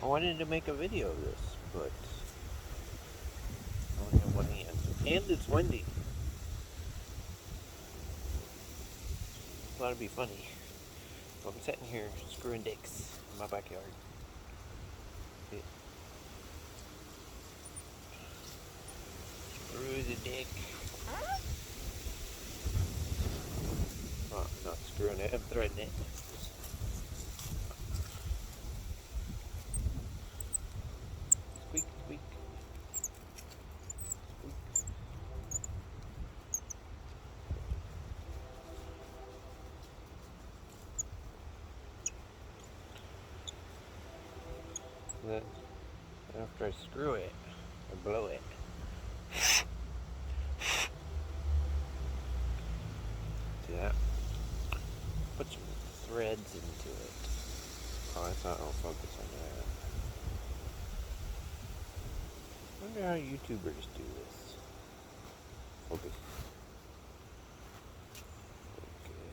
I wanted to make a video of this, but I only have one hand. And it's windy. I thought it'd be funny. So I'm sitting here screwing dicks in my backyard. Screw the dick. Oh, I'm not screwing it, I'm threading it. Squeak, squeak. Squeak. Then, after I screw it, I blow it. See that? Put some threads into it. Oh, I thought I'll focus on that. I wonder how YouTubers do this. Focus. Focus.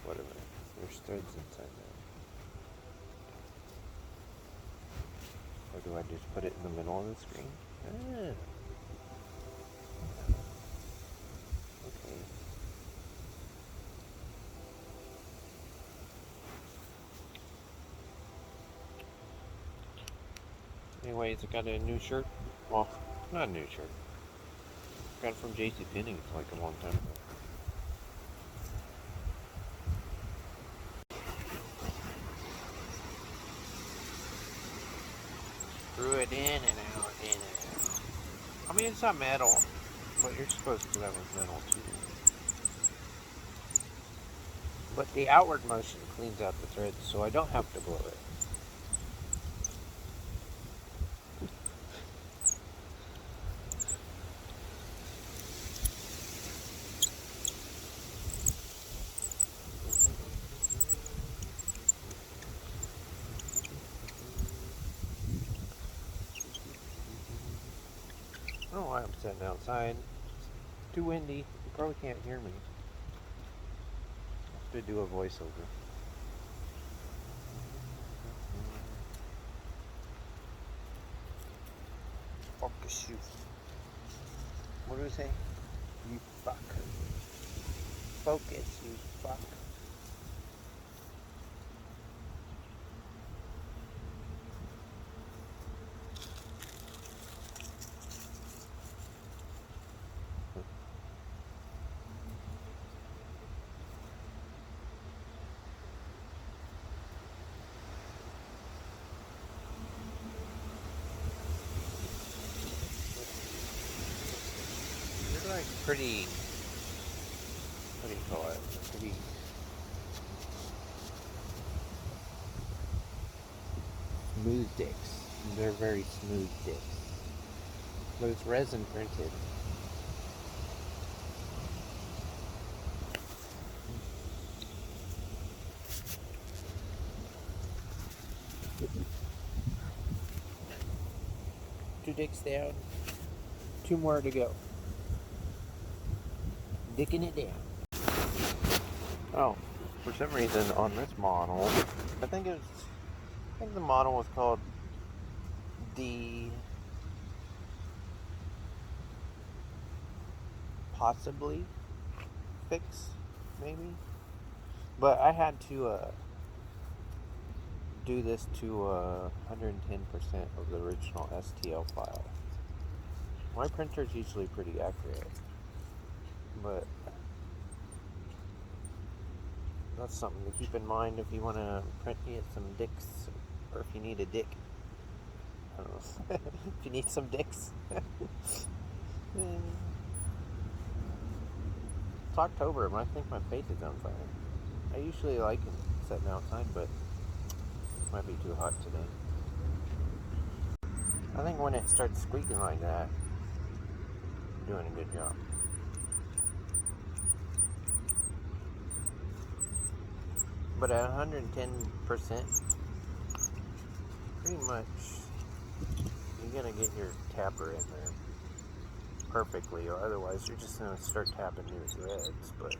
Wait a minute. There's threads inside there. Or do I just put it in the middle of the screen? Ah. Okay. Anyways, I got a new shirt. Well, not a new shirt. Got it from JCPenney like a long time ago. Screw it in and out, in and out. I mean, it's not metal, but you're supposed to have it metal too. But the outward motion cleans out the threads, so I don't have to blow it. I don't know why I'm sitting outside. It's too windy. You probably can't hear me. I have to do a voiceover. Focus you. What do we say? You fuck. Focus, you fuck. They're like pretty, what do you call it? Pretty smooth dicks. They're very smooth dicks. But it's resin printed. Two dicks down. Two more to go. Dicking it down. Oh, for some reason on this model, I think the model was called the possibly fix, maybe. But I had to do this to 110% of the original STL file. My printer's usually pretty accurate, but that's something to keep in mind if you want to print me some dicks, or if you need a dick. I don't know. If you need some dicks. It's October, and I think my face is on fire. I usually like it sitting outside, but it might be too hot today. I think when it starts squeaking like that, you're doing a good job. But at 110%, pretty much, you're gonna get your tapper in there. perfectly, or otherwise you're just going to start tapping new threads. But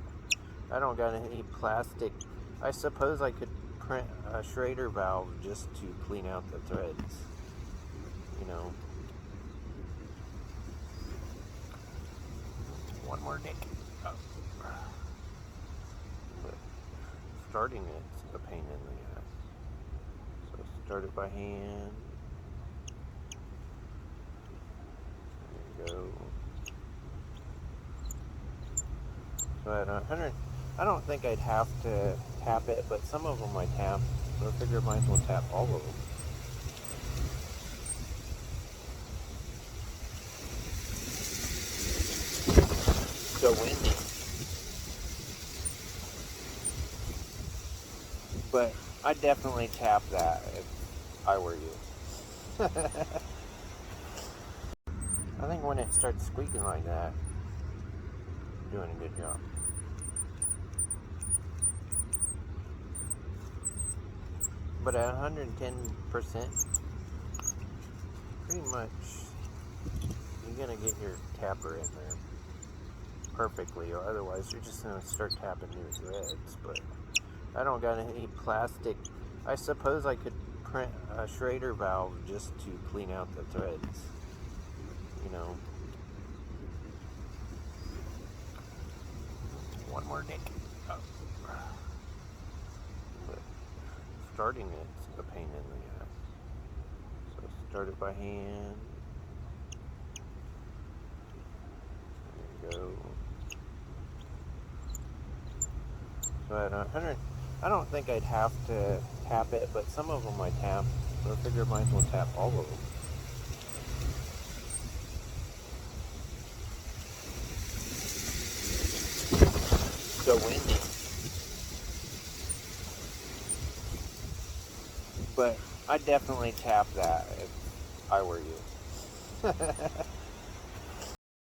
I don't got any plastic. I suppose I could print a Schrader valve just to clean out the threads, you know. One more nick. Oh. But starting it's a pain in the ass. So start it by hand. There you go. So at 100, I don't think I'd have to tap it, but some of them I tap. So I figure I might as well tap all of them. So windy. But I'd definitely tap that if I were you. I think when it starts squeaking like that, you're doing a good job. But at 110%, pretty much you're going to get your tapper in there perfectly, or otherwise you're just going to start tapping new threads. But I don't got any plastic. I suppose I could print a Schrader valve just to clean out the threads, you know. One more nick. Oh. But starting it's a pain in the ass. So start it by hand. There you go. So at 100, I don't think I'd have to tap it, but some of them I tap. So I figure I might as well tap all of them. So windy. But I'd definitely tap that if I were you.